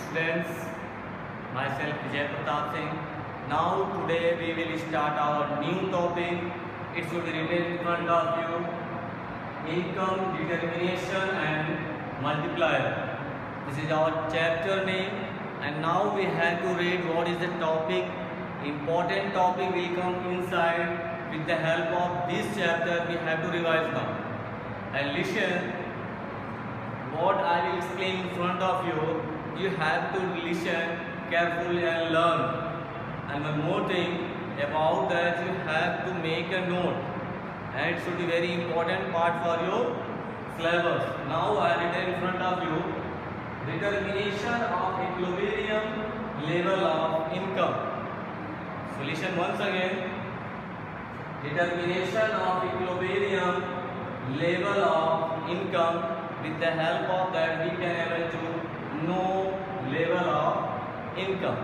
students, myself Vijay Pratap Singh. Now today we will start our new topic. It should be written in front of you. Income, determination and multiplier. This is our chapter name, and now we have to read what is the topic. Important topic will come inside. With the help of this chapter we have to revise now. And listen what I will explain in front of you. You have to listen carefully and learn. And one more thing about that, you have to make a note, and it should be very important part for your syllabus. Now I written in front of you determination of equilibrium level of income. So listen once again. Determination of equilibrium level of income. With the help of that we can able to know level of income.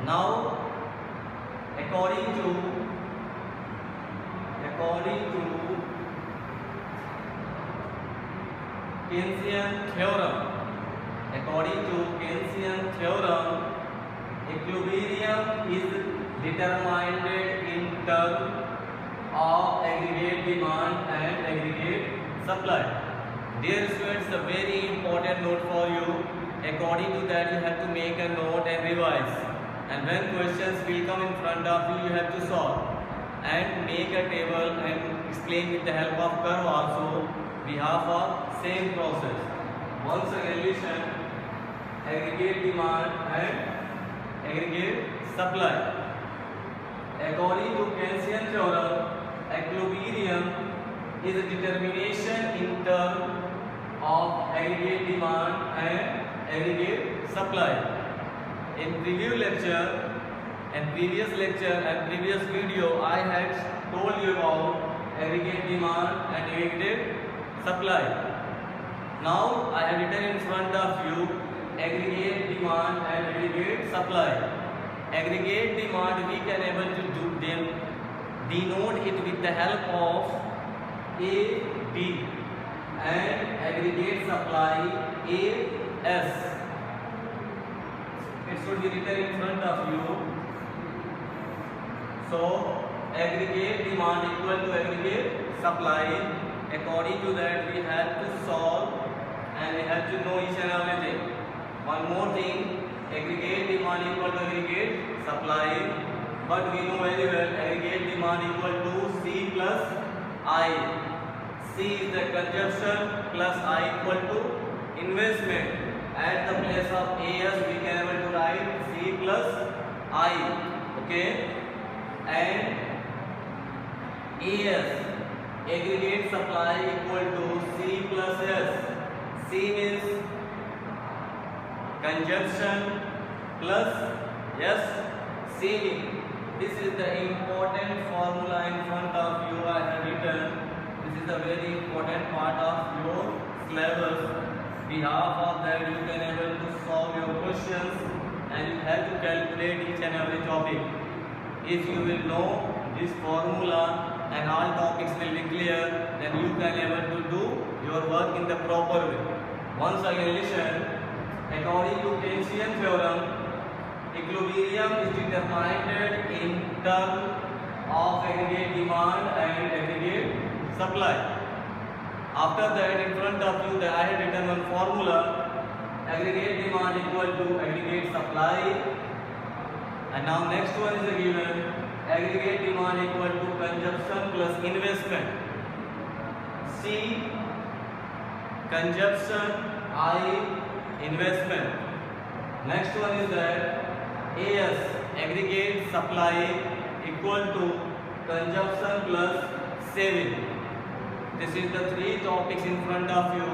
Now according to Keynesian theorem, equilibrium is determined in terms of aggregate demand and aggregate supply. Dear students, a very important note for you. According to that you have to make a note and revise. And when questions will come in front of you, you have to solve and make a table and explain with the help of curve also. We have a same process. Once again listen, aggregate demand and aggregate supply. According to Keynesian theorem, equilibrium is a determination in terms of aggregate demand and aggregate supply. In previous lecture and previous video, I had told you about aggregate demand and aggregate supply. Now I have written in front of you aggregate demand and aggregate supply. Aggregate demand we can able to do them, denote it with the help of AB, and aggregate supply AS. It should be written in front of you. So aggregate demand equal to aggregate supply. According to that we have to solve and we have to know each and everything. One more thing, aggregate demand equal to aggregate supply, but we know very well aggregate demand equal to C plus I. C is the consumption plus I equal to investment. At the place of AS we can able to write C plus I. Okay, and AS aggregate supply equal to C plus S. C means consumption plus S saving. This is the important formula in front of you I have written. This is a very important part of your syllabus. Behalf of that you can able to solve your questions and you have to calculate each and every topic. If you will know this formula and all topics will be clear, then you can able to do your work in the proper way. Once again listen, according to Keynesian theorem, equilibrium is determined in terms of aggregate demand and aggregate supply. After that in front of you I have written one formula, aggregate demand equal to aggregate supply, and now next one is given, aggregate demand equal to consumption plus investment. C consumption, I investment. Next one is that AS aggregate supply equal to consumption plus saving. This is the three topics in front of you.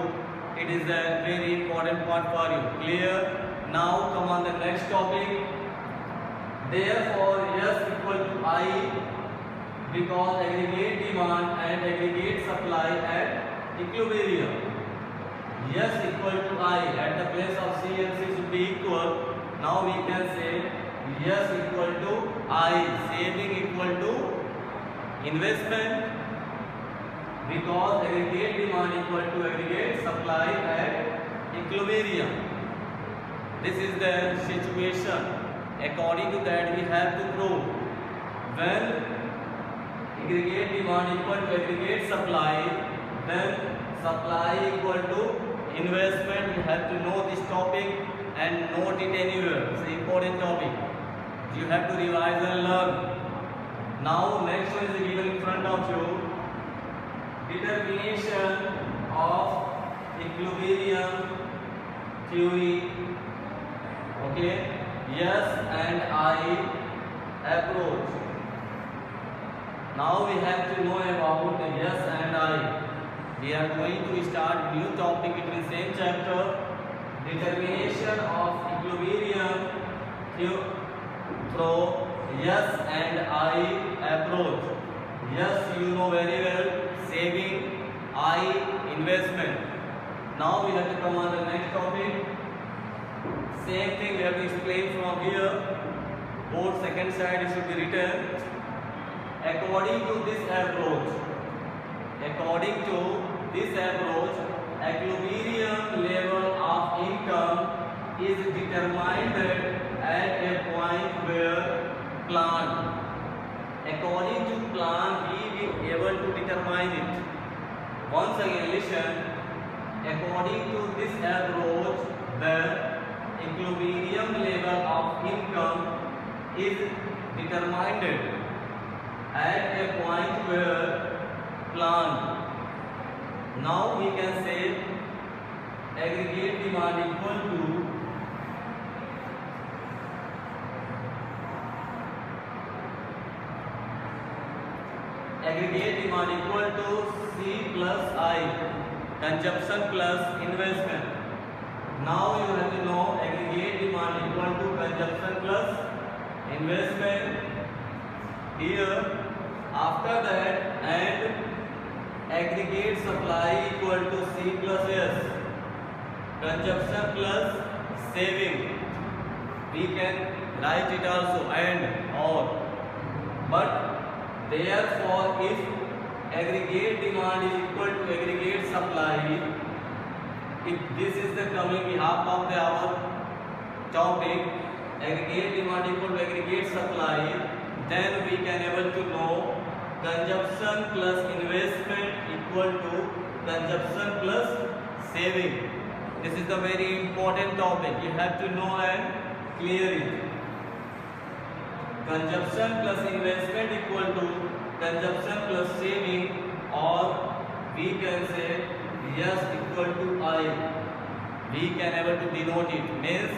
It is a very important part for you. Clear? Now come on the next topic. Therefore S equal to I, because aggregate demand and aggregate supply at equilibrium. S equal to I, at the place of C and C should be equal. Now we can say S equal to I, saving equal to investment, because aggregate demand equal to aggregate supply at equilibrium. This is the situation. According to that, we have to prove when aggregate demand equal to aggregate supply, then supply equal to investment. You have to know this topic and note it anywhere. It's an important topic. You have to revise and learn. Now next one is given in front of you. Determination of equilibrium theory. Okay. Yes and I approach. Now we have to know about the yes and I. We are going to start new topic between same chapter. Determination of equilibrium through yes and I approach. Yes, you know very well, saving. I, investment. Now we have to come on the next topic. Same thing we have to explain from here. Both second side it should be written. According to this approach, equilibrium level of income is determined at a point where plan. According to plan, we will be able to determine it. Once again, listen. According to this approach, the equilibrium level of income is determined at a point where planned. Now we can say aggregate demand equal to C plus I, consumption plus investment. Now you have to know aggregate demand equal to consumption plus investment here. After that, and aggregate supply equal to C plus S, consumption plus saving. We can write it also and or. But therefore, if aggregate demand is equal to aggregate supply, if this is the coming behalf of our topic, aggregate demand equal to aggregate supply, then we can able to know consumption plus investment equal to consumption plus saving. This is the very important topic. You have to know and clear it. Consumption plus investment equal to consumption plus saving, or we can say yes equal to I. We can able to denote it. Means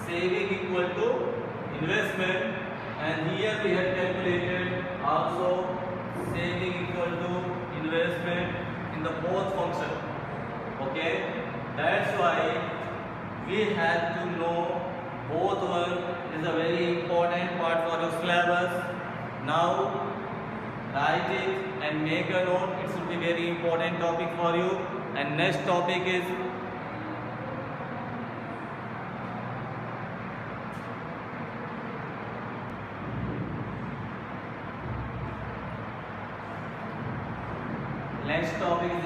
saving equal to investment, and here we have calculated also saving equal to investment in the both function. Okay, that's why we have to know both one is a very important part for your syllabus. Now write it and make a note. It should be very important topic for you. And next topic is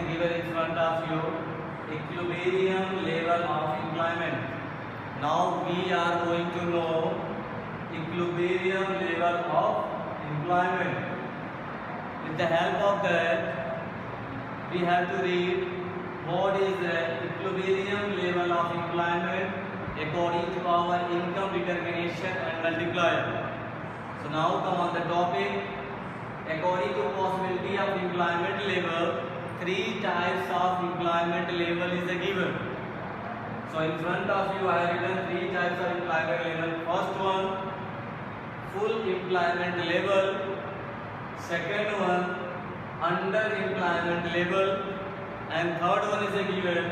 given in front of you, equilibrium level of employment. Now we are going to know equilibrium level of employment. With the help of that, we have to read what is the equilibrium level of employment according to our income determination and multiplier. So now come on the topic. According to possibility of employment level, three types of employment level is given. So in front of you I have written three types of employment level. First one, full employment level. Second one, under employment level. And third one is given,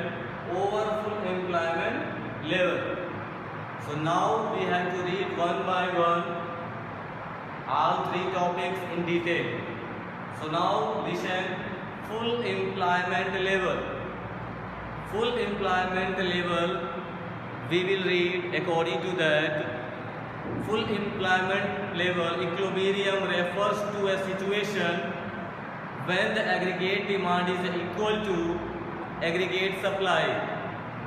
over full employment level. So now we have to read one by one all three topics in detail. So now listen. Full employment level. Full employment level, we will read according to that. Full employment level equilibrium refers to a situation when the aggregate demand is equal to aggregate supply.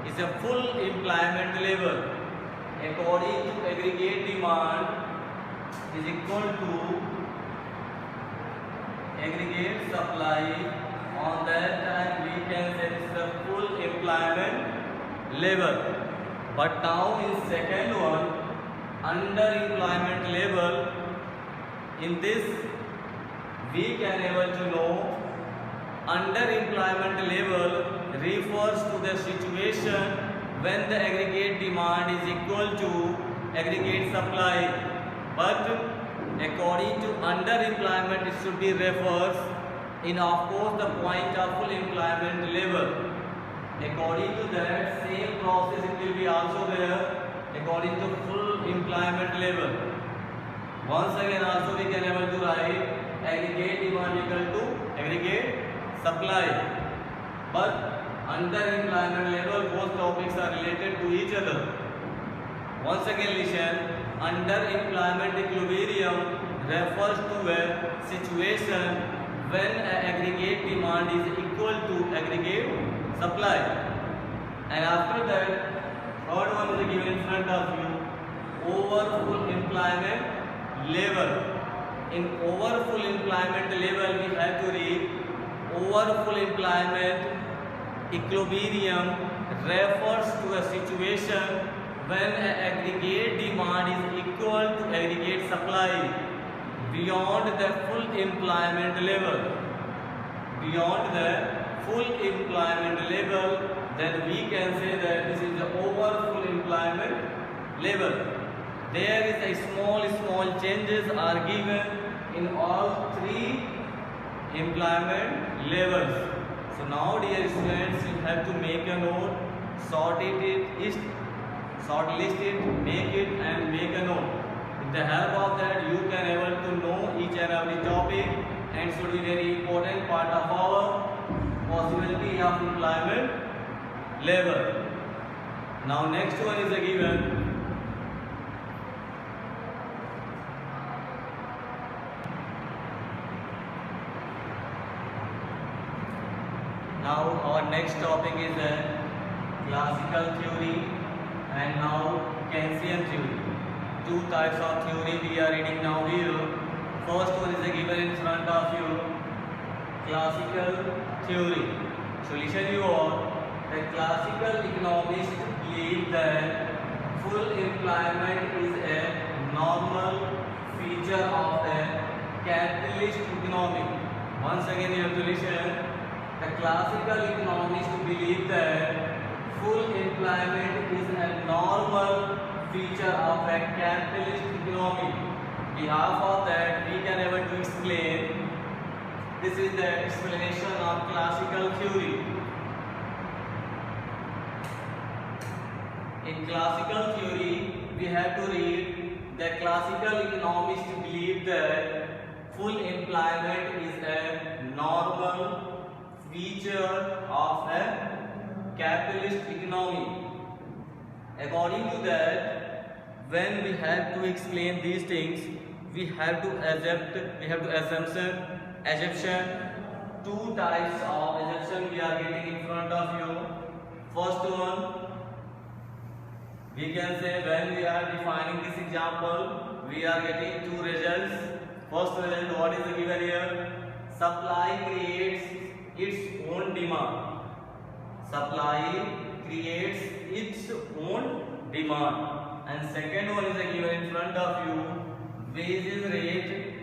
Is a full employment level. according to aggregate demand is equal to aggregate supply. On that time we can say this is the full employment level. But now in second one, under employment level, in this we can able to know under employment level refers to the situation when the aggregate demand is equal to aggregate supply. But according to under employment, it should be refers in of course the point of full employment level. According to that same process it will be also there according to full employment level. Once again also we can able to write aggregate demand equal to aggregate supply. But under employment level both topics are related to each other. Once again listen, under employment equilibrium refers to a situation when aggregate demand is equal to aggregate supply. And after that third one is given in front of you, over full employment level. In over full employment level we have to read over full employment equilibrium refers to a situation when aggregate demand is equal to aggregate supply beyond the full employment level. Beyond the full employment level, then we can say that this is the over full employment level. There is a small changes are given in all three employment levels. So now dear students, you have to make a note, short list it, make it and make a note. With the help of that you can able to know each and every topic and should be very important part of our possibility of employment level. Now next one is a given. Now our next topic is the classical theory and now Keynesian theory. Two types of theory we are reading now here. First one is given in front of you, classical theory. So listen you all, the classical economists believe that full employment is a normal feature of a capitalist economy. Once again you have to listen. The classical economists believe that full employment is a normal feature of a capitalist economy. Behalf of that we can able to explain. This is the explanation of classical theory. In classical theory we have to read the classical economists believe that full employment is a normal feature of a capitalist economy. According to that, when we have to explain these things, we have to assumption two types of assumption we are getting in front of you. First one, we can say when we are defining this example, we are getting two results. First result, what is given here? Supply creates its own demand. Supply creates its own demand. And second one is given in front of you, wages rate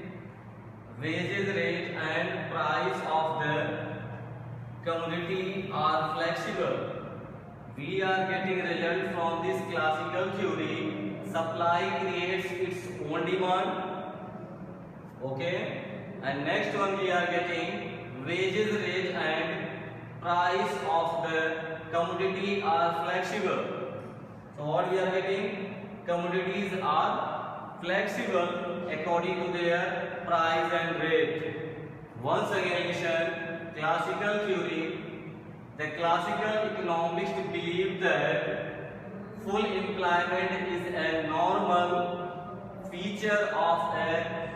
and price of the commodity are flexible. We are getting result from this classical theory. Supply creates its own demand. Okay. And next one we are getting wages rate and price of the commodity are flexible. So what we are getting? Commodities are flexible according to their price and rate. Once again listen, classical theory. The classical economists believe that full employment is a normal feature of a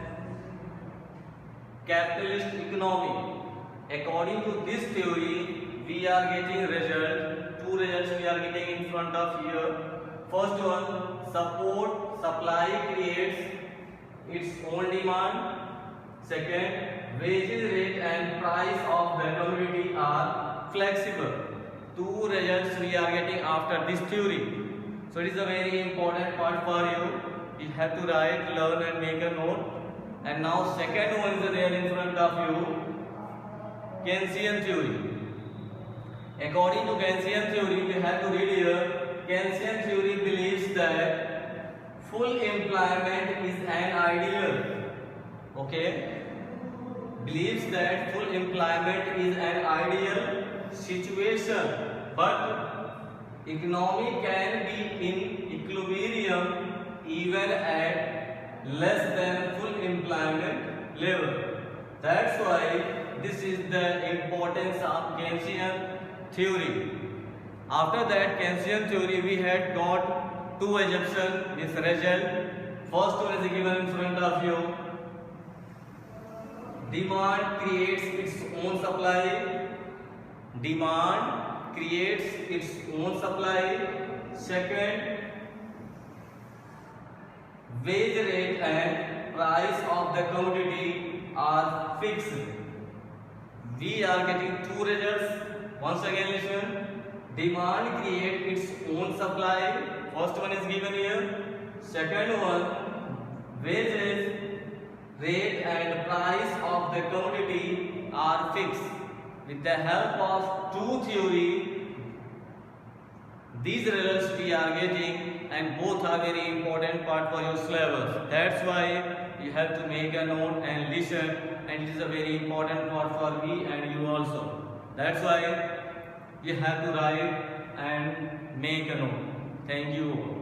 capitalist economy. According to this theory, we are getting two results we are getting in front of here. First one, supply creates its own demand. Second, wages rate and price of the commodity are flexible. Two results we are getting after this theory. So it is a very important part for you. You have to write, learn and make a note. And now second one is there in front of you, Keynesian theory. According to Keynesian theory, we have to read here. Keynesian theory believes that full employment is an ideal. Okay? Believes that full employment is an ideal situation, but economy can be in equilibrium even at less than full employment level. That's why this is the importance of Keynesian theory. After that Keynesian theory, we had got two assumptions with result. First one is given in front of you. Demand creates its own supply. Demand creates its own supply. Second, wage rate and price of the commodity are fixed. We are getting two results. Once again listen. Demand creates its own supply. First one is given here. Second one, wages rate and price of the commodity are fixed. With the help of two theory, these results we are getting, and both are very important part for your syllabus. That's why you have to make a note and listen, and it is a very important part for me and you also. That's why you have to write and make a note. Thank you.